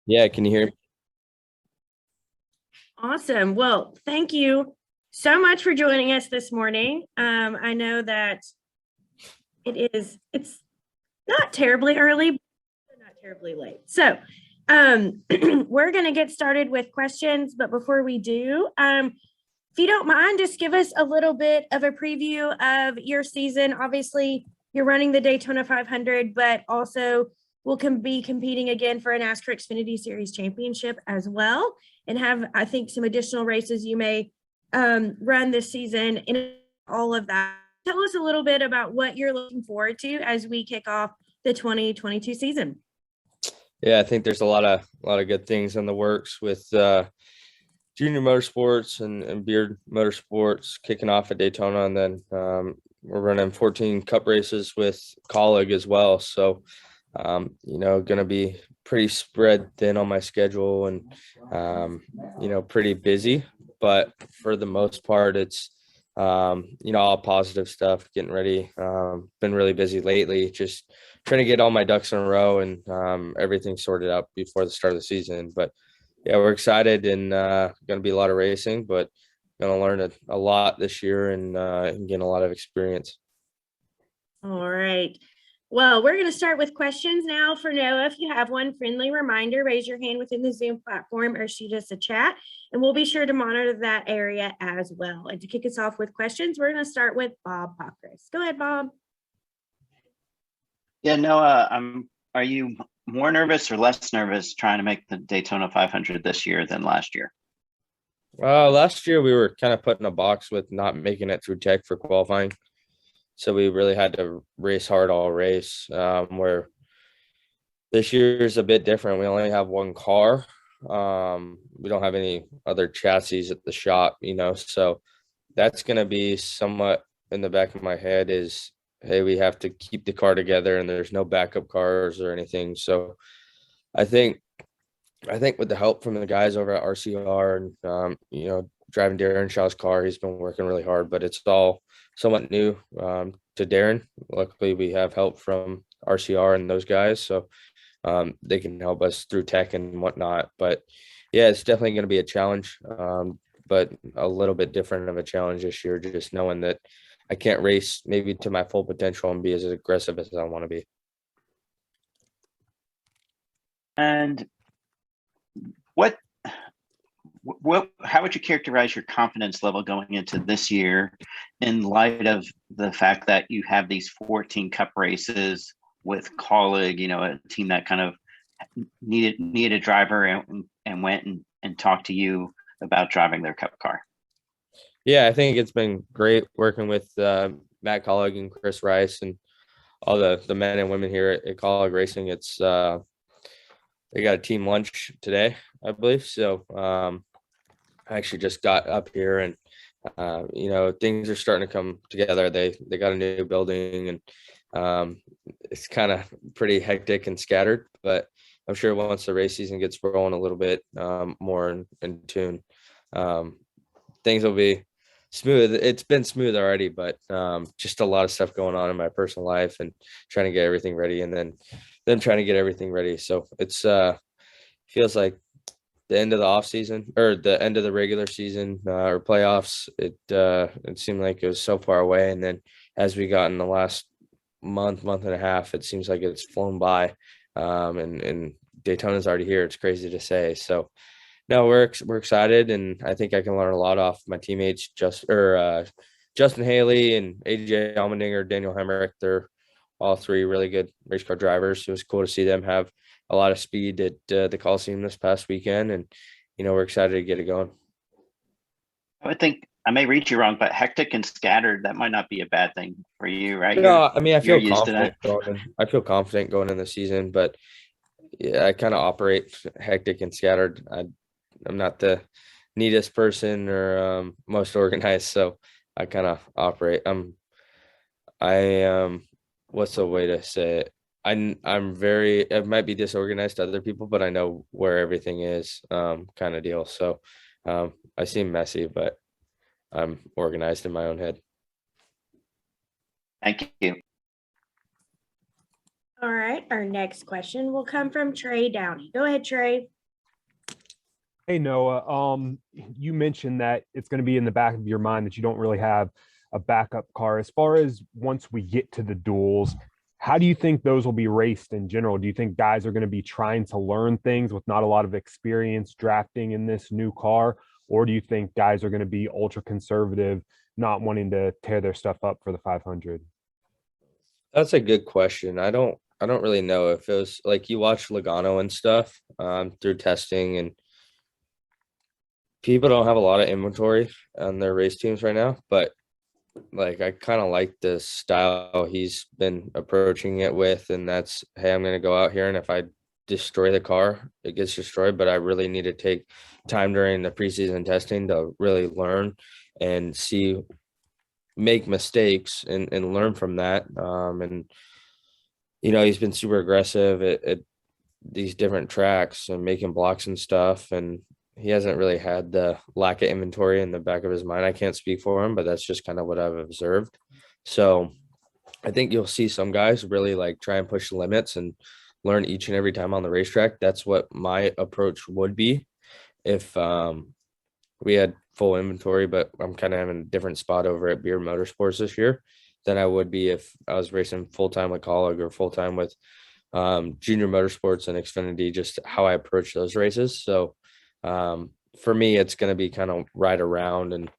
Yeah, can you hear me? Awesome. Well, thank you so much for joining us this morning. I know that it's not terribly early, but not terribly late. So, we're going to get started with questions. But before we do, if you don't mind, just give us a little bit of a preview of your season. Obviously, you're running the Daytona 500, but also will be competing again for a NASCAR Xfinity Series championship as well, and have, I think, some additional races you may run this season and all of that. Tell us a little bit about what you're looking forward to as we kick off the 2022 season. Yeah, I think there's a lot of good things in the works with junior motorsports and beard motorsports kicking off at Daytona, and then we're running 14 cup races with colleague as well. So going to be pretty spread thin on my schedule and pretty busy, but for the most part, it's all positive stuff, getting ready. Been really busy lately, just trying to get all my ducks in a row and everything sorted out before the start of the season. But yeah, we're excited and going to be a lot of racing, but going to learn a lot this year and gain a lot of experience. All right. Well, we're going to start with questions now for Noah. If you have one, friendly reminder, raise your hand within the Zoom platform or shoot us a chat, and we'll be sure to monitor that area as well. And to kick us off with questions, we're going to start with Bob Pockris. Go ahead, Bob. Yeah, Noah, are you more nervous or less nervous trying to make the Daytona 500 this year than last year? Last year we were kind of put in a box with not making it through tech for qualifying. So we really had to race hard all race. Where this year is a bit different. We only have one car. We don't have any other chassis at the shop, so that's going to be somewhat in the back of my head is, hey, we have to keep the car together and there's no backup cars or anything. So I think with the help from the guys over at RCR and driving Darren Shaw's car, he's been working really hard, but it's all somewhat new to Darren. Luckily, we have help from RCR and those guys, so they can help us through tech and whatnot. But yeah, it's definitely going to be a challenge, but a little bit different of a challenge this year, just knowing that I can't race maybe to my full potential and be as aggressive as I want to be. And how would you characterize your confidence level going into this year in light of the fact that you have these 14 cup races with colleague, a team that kind of needed a driver and went and talked to you about driving their cup car? Yeah, I think it's been great working with Matt Colleague and Chris Rice and all the men and women here at Colleague Racing. It's they got a team lunch today, I believe. So I actually just got up here and things are starting to come together. They got a new building and it's kind of pretty hectic and scattered, but I'm sure once the race season gets rolling a little bit more in tune, things will be smooth. It's been smooth already, but just a lot of stuff going on in my personal life and trying to get everything ready, and then them trying to get everything ready. So it's feels like the end of the off season or the end of the regular season or playoffs. It seemed like it was so far away, and then as we got in the last month and a half, it seems like it's flown by. And Daytona's already here. It's crazy to say. So no, we're excited, and I think I can learn a lot off my teammates, Justin Haley and AJ Allmendinger, Daniel Hemrick. They're all three really good race car drivers. It was cool to see them have a lot of speed at the Coliseum this past weekend, and we're excited to get it going. I would think, I may read you wrong, but hectic and scattered, that might not be a bad thing for you, right? No, I mean, I feel You're used to confident that. I feel confident going in the season, but yeah, I kind of operate hectic and scattered. I'm not the neatest person or most organized, so I kind of operate. I what's the way to say it? I'm very, it might be disorganized to other people, but I know where everything is, kind of deal. So I seem messy, but I'm organized in my own head. Thank you. All right. Our next question will come from Trey Downey. Go ahead, Trey. Hey Noah, you mentioned that it's going to be in the back of your mind that you don't really have a backup car. As far as once we get to the duels, how do you think those will be raced in general? Do you think guys are going to be trying to learn things with not a lot of experience drafting in this new car, or do you think guys are going to be ultra conservative, not wanting to tear their stuff up for the 500? That's a good question. I don't really know if it was like you watch Logano and stuff through testing, and people don't have a lot of inventory on their race teams right now, but like I kind of like the style he's been approaching it with, and that's, hey, I'm gonna go out here, and if I destroy the car, it gets destroyed, but I really need to take time during the preseason testing to really learn and see, make mistakes and learn from that. And he's been super aggressive at these different tracks and making blocks and stuff, and he hasn't really had the lack of inventory in the back of his mind. I can't speak for him, but that's just kind of what I've observed. So I think you'll see some guys really like try and push the limits and learn each and every time on the racetrack. That's what my approach would be if we had full inventory, but I'm kind of having a different spot over at Beard Motorsports this year than I would be if I was racing full time with Colleague or full time with Junior Motorsports and Xfinity, just how I approach those races. So for me, it's going to be kind of ride around and,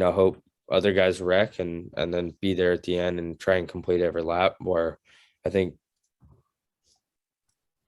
hope other guys wreck and then be there at the end and try and complete every lap, where I think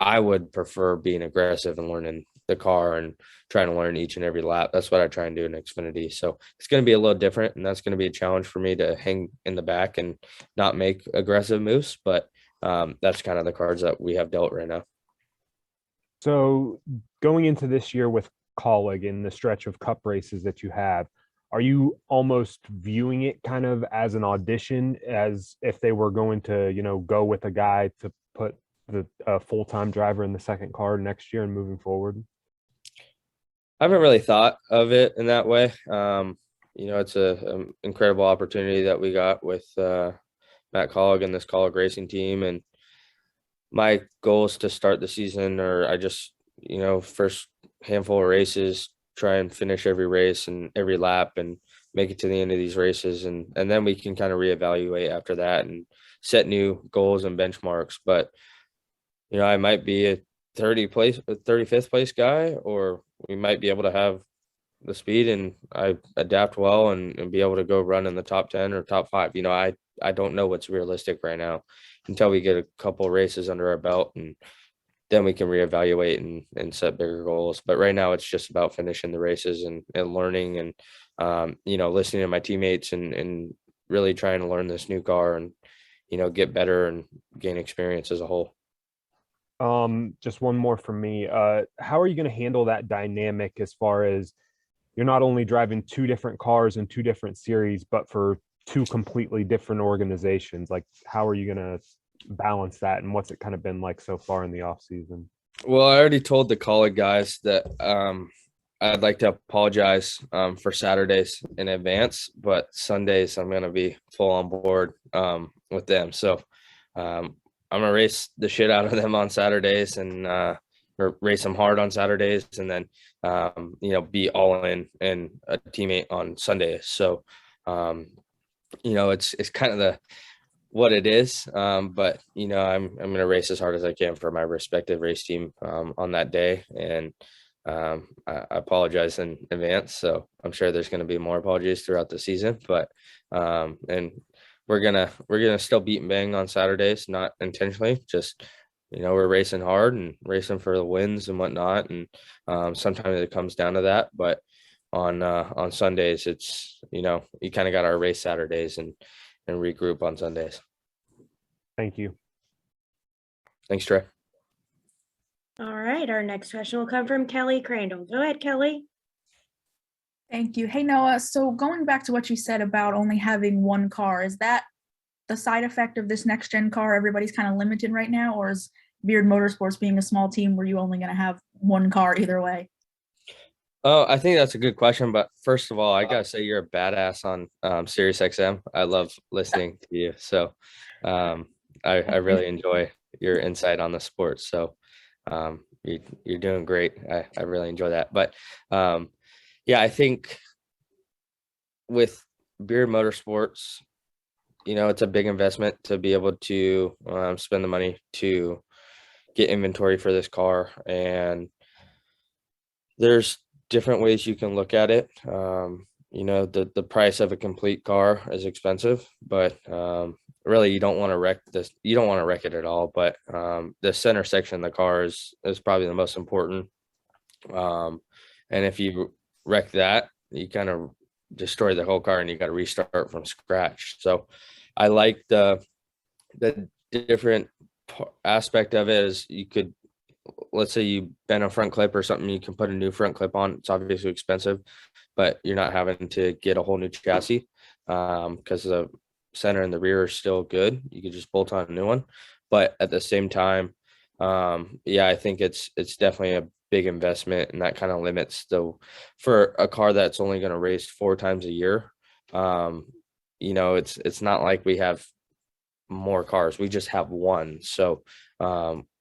I would prefer being aggressive and learning the car and trying to learn each and every lap. That's what I try and do in Xfinity. So it's going to be a little different, and that's going to be a challenge for me to hang in the back and not make aggressive moves. But that's kind of the cards that we have dealt right now. So going into this year with Colleague and the stretch of cup races that you have, are you almost viewing it kind of as an audition, as if they were going to, go with a guy to put the full-time driver in the second car next year and moving forward? I haven't really thought of it in that way. It's a incredible opportunity that we got with Matt Colleague and this Colleague racing team. And my goal is to start the season, or I just, first handful of races, try and finish every race and every lap and make it to the end of these races. And then we can kind of reevaluate after that and set new goals and benchmarks. But, I might be a 35th place guy, or we might be able to have the speed and I adapt well and be able to go run in the top 10 or top 5. I don't know what's realistic right now until we get a couple races under our belt, and then we can reevaluate and set bigger goals. But right now it's just about finishing the races and learning and, listening to my teammates and really trying to learn this new car and, get better and gain experience as a whole. Just one more from me. How are you going to handle that dynamic as far as you're not only driving two different cars in two different series, but for two completely different organizations? Like, how are you going to balance that, and what's it kind of been like so far in the off season? Well, I already told the Colleague guys that I'd like to apologize for Saturdays in advance, but Sundays I'm going to be full on board with them. So I'm going to race the shit out of them on Saturdays and or race them hard on Saturdays, and then be all in and a teammate on Sundays. So it's kind of the what it is. But I'm going to race as hard as I can for my respective race team on that day. And I apologize in advance. So I'm sure there's going to be more apologies throughout the season, but and we're gonna still beat and bang on Saturdays, not intentionally, just we're racing hard and racing for the wins and whatnot. And sometimes it comes down to that, but on Sundays, it's you kind of got our race Saturdays and regroup on Sundays. Thank you. Thanks, Trey. All right, our next question will come from Kelly Crandall. Go ahead, Kelly. Thank you. Hey, Noah, so going back to what you said about only having one car, is that the side effect of this next gen car? Everybody's kind of limited right now, or is Beard Motorsports being a small team where you only going to have one car either way? Oh, I think that's a good question. But first of all, I gotta say you're a badass on Sirius XM. I love listening to you. So I really enjoy your insight on the sport. So you're doing great. I really enjoy that. But yeah, I think with Beard Motorsports, it's a big investment to be able to spend the money to get inventory for this car. And there's different ways you can look at it. The price of a complete car is expensive, but really you don't want to wreck this. You don't want to wreck it at all. But the center section of the car is probably the most important. And if you wreck that, you kind of destroy the whole car and you got to restart from scratch. So I like the different aspect of it is you could, let's say you bend a front clip or something, you can put a new front clip on. It's obviously expensive, but you're not having to get a whole new chassis because the center and the rear are still good. You could just bolt on a new one. But at the same time, I think it's definitely a big investment, and that kind of limits for a car that's only going to race 4 times a year. It's not like we have more cars. We just have one. So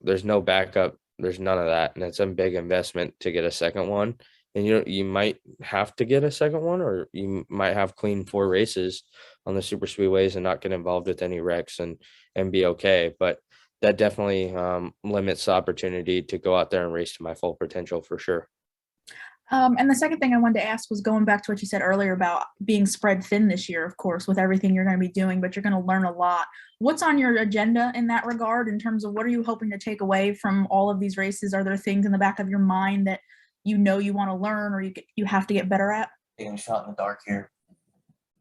there's no backup. There's none of that. And it's a big investment to get a second one. And you might have to get a second one, or you might have clean 4 races on the super speedways and not get involved with any wrecks and be okay. But that definitely limits the opportunity to go out there and race to my full potential for sure. And the second thing I wanted to ask was going back to what you said earlier about being spread thin this year, of course, with everything you're going to be doing, but you're going to learn a lot. What's on your agenda in that regard in terms of what are you hoping to take away from all of these races? Are there things in the back of your mind that you want to learn or you have to get better at? Being shot in the dark here.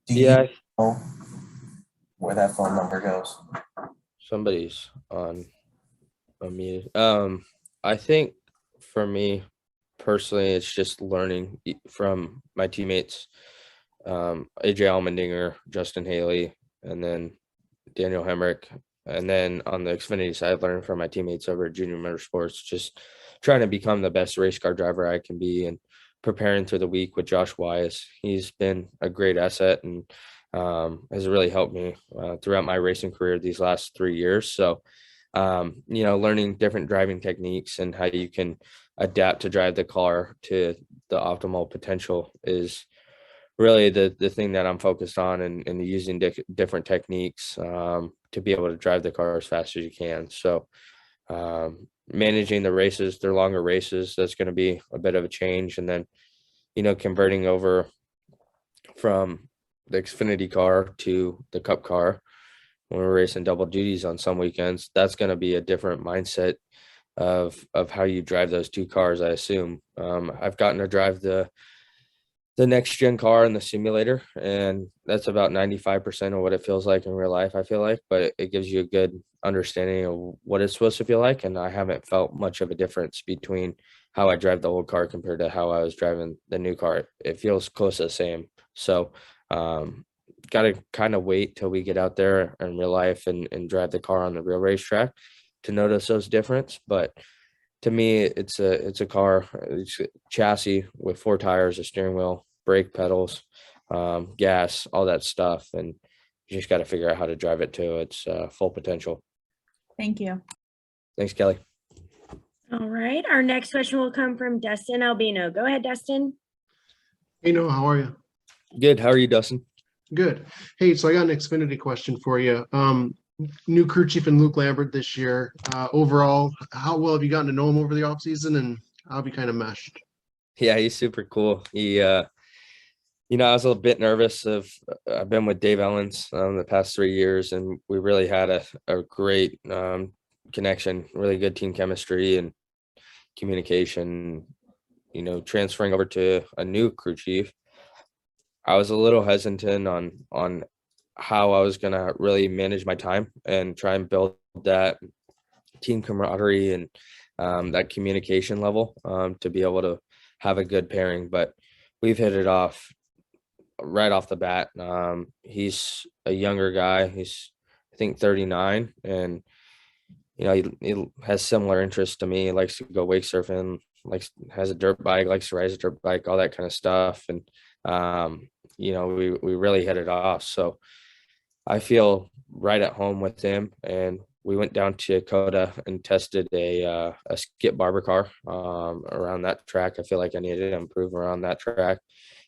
Do you know where that phone number goes? Somebody's on mute. I think for me personally, it's just learning from my teammates, AJ Allmendinger, Justin Haley, and then Daniel Hemrick. And then on the Xfinity side, learning from my teammates over at Junior Motorsports, just trying to become the best race car driver I can be, and preparing through the week with Josh Wise. He's been a great asset and has really helped me throughout my racing career these last 3 years. So, learning different driving techniques and how you can adapt to drive the car to the optimal potential is really the thing that I'm focused on, and using different techniques to be able to drive the car as fast as you can. So managing the races, they're longer races. That's going to be a bit of a change. And then, converting over from the Xfinity car to the Cup car when we're racing double duties on some weekends, that's going to be a different mindset of how you drive those 2 cars, I assume. I've gotten to drive the next gen car in the simulator, and that's about 95% of what it feels like in real life, I feel like, but it gives you a good understanding of what it's supposed to feel like. And I haven't felt much of a difference between how I drive the old car compared to how I was driving the new car. It feels close to the same. So got to kind of wait till we get out there in real life and drive the car on the real racetrack to notice those difference. But to me, it's a car, it's a chassis with 4 tires, a steering wheel, brake pedals, gas, all that stuff. And you just got to figure out how to drive it to its full potential. Thank you. Thanks, Kelly. All right. Our next question will come from Dustin Albino. Go ahead, Dustin. Hey, Noah, how are you? Good. How are you, Dustin? Good. Hey, so I got an Xfinity question for you. New crew chief in Luke Lambert this year. Overall, how well have you gotten to know him over the offseason, and how have you kind of meshed? Yeah, he's super cool. He, I was a little bit nervous I've been with Dave Ellens the past 3 years, and we really had a great connection, really good team chemistry and communication. Transferring over to a new crew chief, I was a little hesitant on how I was going to really manage my time and try and build that team camaraderie and that communication level to be able to have a good pairing. But we've hit it off right off the bat. He's a younger guy. He's, I think, 39, and he has similar interests to me. He likes to go wake surfing, has a dirt bike, likes to ride a dirt bike, all that kind of stuff. And we really hit it off. So I feel right at home with him, and we went down to Dakota and tested a skip barber car around that track. I feel like I needed to improve around that track.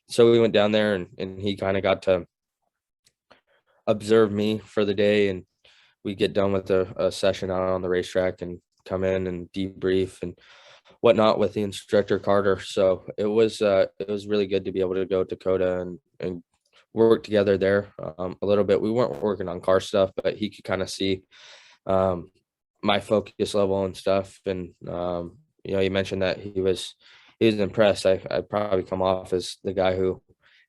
So we went down there and he kind of got to observe me for the day, and we get done with a session out on the racetrack and come in and debrief and whatnot with the instructor Carter. So it was really good to be able to go to Dakota and work together there a little bit. We weren't working on car stuff, but he could kind of see my focus level and stuff. And you mentioned that he was impressed. I probably come off as the guy who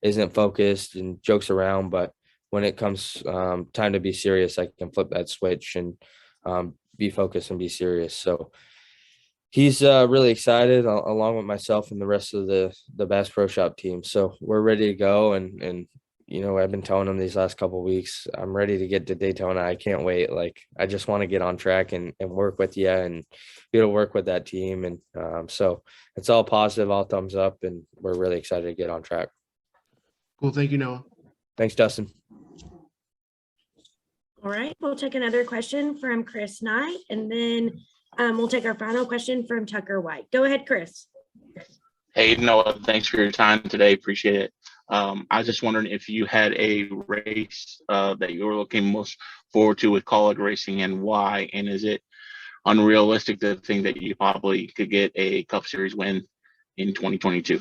isn't focused and jokes around, but when it comes time to be serious, I can flip that switch and be focused and be serious. So he's really excited, along with myself and the rest of the Bass Pro Shop team. So we're ready to go. And I've been telling him these last couple of weeks, I'm ready to get to Daytona. I can't wait. Like, I just want to get on track and work with you and be able to work with that team. And so it's all positive, all thumbs up, and we're really excited to get on track. Cool. Thank you, Noah. Thanks, Dustin. All right, we'll take another question from Chris Knight, and then we'll take our final question from Tucker White. Go ahead, Chris. Hey, Noah, thanks for your time today. Appreciate it. I was just wondering if you had a race that you were looking most forward to with college racing, and why, and is it unrealistic to think that you probably could get a Cup Series win in 2022?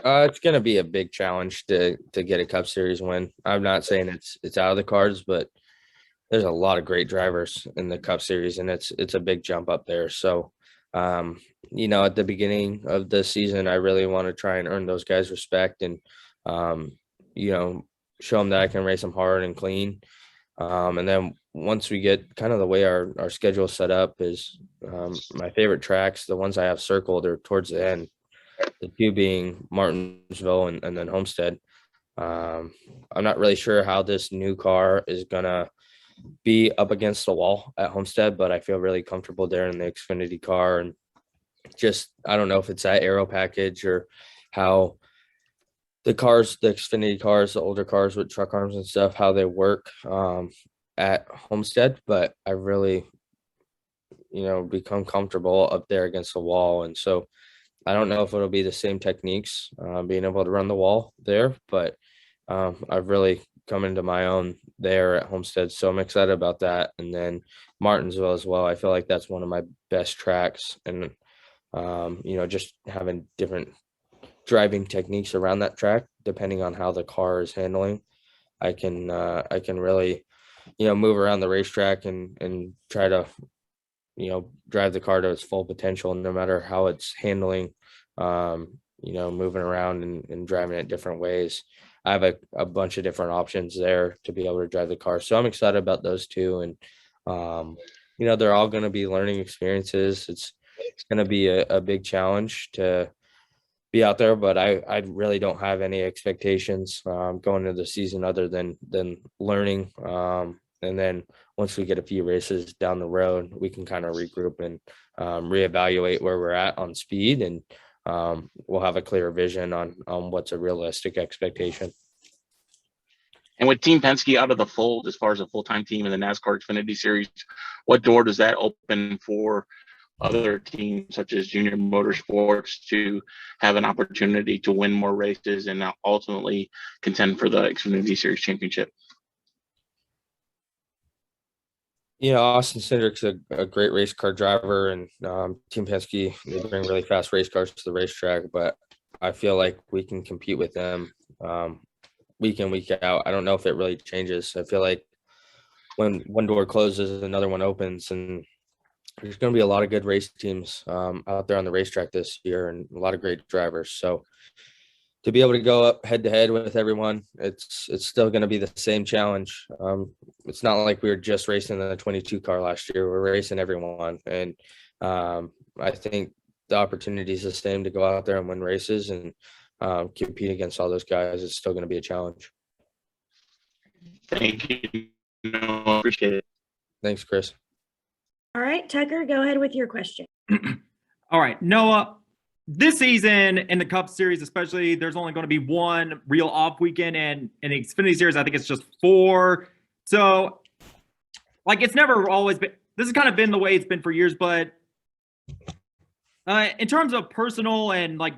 It's going to be a big challenge to get a Cup Series win. I'm not saying it's out of the cards, but there's a lot of great drivers in the Cup Series, and it's a big jump up there. So, at the beginning of the season, I really want to try and earn those guys' respect and, show them that I can race them hard and clean. And then once we get kind of the way our schedule is set up is my favorite tracks, the ones I have circled, are towards the end, the two being Martinsville and then Homestead. I'm not really sure how this new car is going to be up against the wall at Homestead, but I feel really comfortable there in the Xfinity car. And just, I don't know if it's that aero package or how the Xfinity cars, the older cars with truck arms and stuff, how they work at Homestead, but I really, become comfortable up there against the wall. And so I don't know if it'll be the same techniques, being able to run the wall there, but I've really come into my own there at Homestead. So I'm excited about that. And then Martinsville as well. I feel like that's one of my best tracks. And, just having different driving techniques around that track, depending on how the car is handling, I can really, move around the racetrack and try to, drive the car to its full potential, no matter how it's handling, moving around and driving it different ways. I have a bunch of different options there to be able to drive the car. So I'm excited about those two. And, they're all going to be learning experiences. It's going to be a big challenge to be out there, but I really don't have any expectations going into the season other than learning. And then once we get a few races down the road, we can kind of regroup and reevaluate where we're at on speed, and we'll have a clearer vision on what's a realistic expectation. And with Team Penske out of the fold, as far as a full-time team in the NASCAR Xfinity Series, what door does that open for other teams such as Junior Motorsports to have an opportunity to win more races and ultimately contend for the Xfinity Series championship? Austin Cindric's a great race car driver, and Team Penske, they bring really fast race cars to the racetrack, but I feel like we can compete with them week in, week out. I don't know if it really changes. I feel like when one door closes, another one opens, and there's going to be a lot of good race teams out there on the racetrack this year, and a lot of great drivers. So to be able to go up head to head with everyone, it's still going to be the same challenge. It's not like we were just racing the 22 car last year. We're racing everyone. And I think the opportunity is the same to go out there and win races and compete against all those guys. It's still going to be a challenge. Thank you. No, appreciate it. Thanks, Chris. All right, Tucker, go ahead with your question. All right, Noah, this season in the Cup Series especially, there's only going to be one real off weekend, and in the Xfinity Series, I think it's just 4. So like it's never always been. This has kind of been the way it's been for years, but in terms of personal and like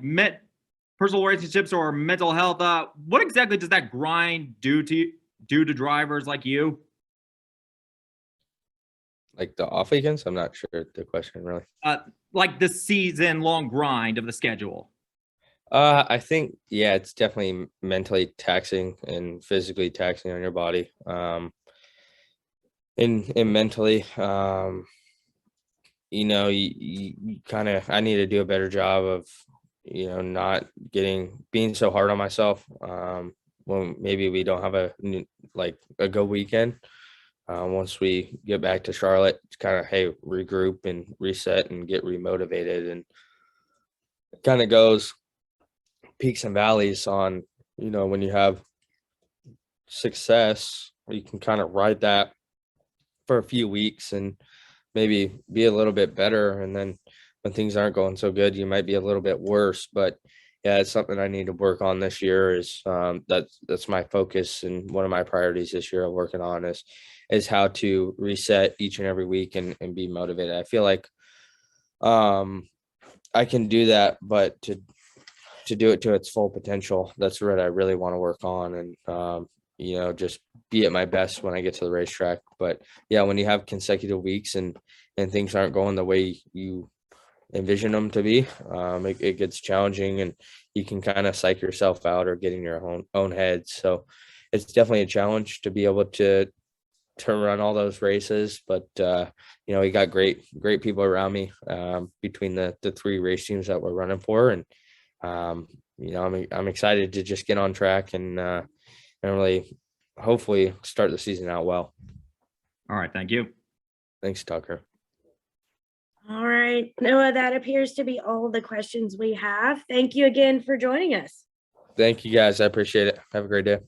personal relationships or mental health, what exactly does that grind do to drivers like you? Like the off weekends? I'm not sure the question really. Like the season-long grind of the schedule. I think, yeah, it's definitely mentally taxing and physically taxing on your body. And mentally, you kind of, I need to do a better job of, not being so hard on myself. When maybe we don't have a good weekend. Once we get back to Charlotte, it's kind of, hey, regroup and reset and get remotivated. And it kind of goes peaks and valleys on, when you have success, you can kind of ride that for a few weeks and maybe be a little bit better. And then when things aren't going so good, you might be a little bit worse. But yeah, it's something I need to work on this year. That's my focus, and one of my priorities this year I'm working on is how to reset each and every week and be motivated. I feel like I can do that, but to do it to its full potential, that's what I really want to work on. And just be at my best when I get to the racetrack. But yeah, when you have consecutive weeks and things aren't going the way you envision them to be, it gets challenging, and you can kind of psych yourself out or get in your own head. So it's definitely a challenge to be able to run all those races. But we got great people around me, between the three race teams that we're running for. And I'm excited to just get on track and really hopefully start the season out well. All right, thank you. Thanks, Tucker. All right, Noah, that appears to be all the questions we have. Thank you again for joining us. Thank you, guys. I appreciate it. Have a great day.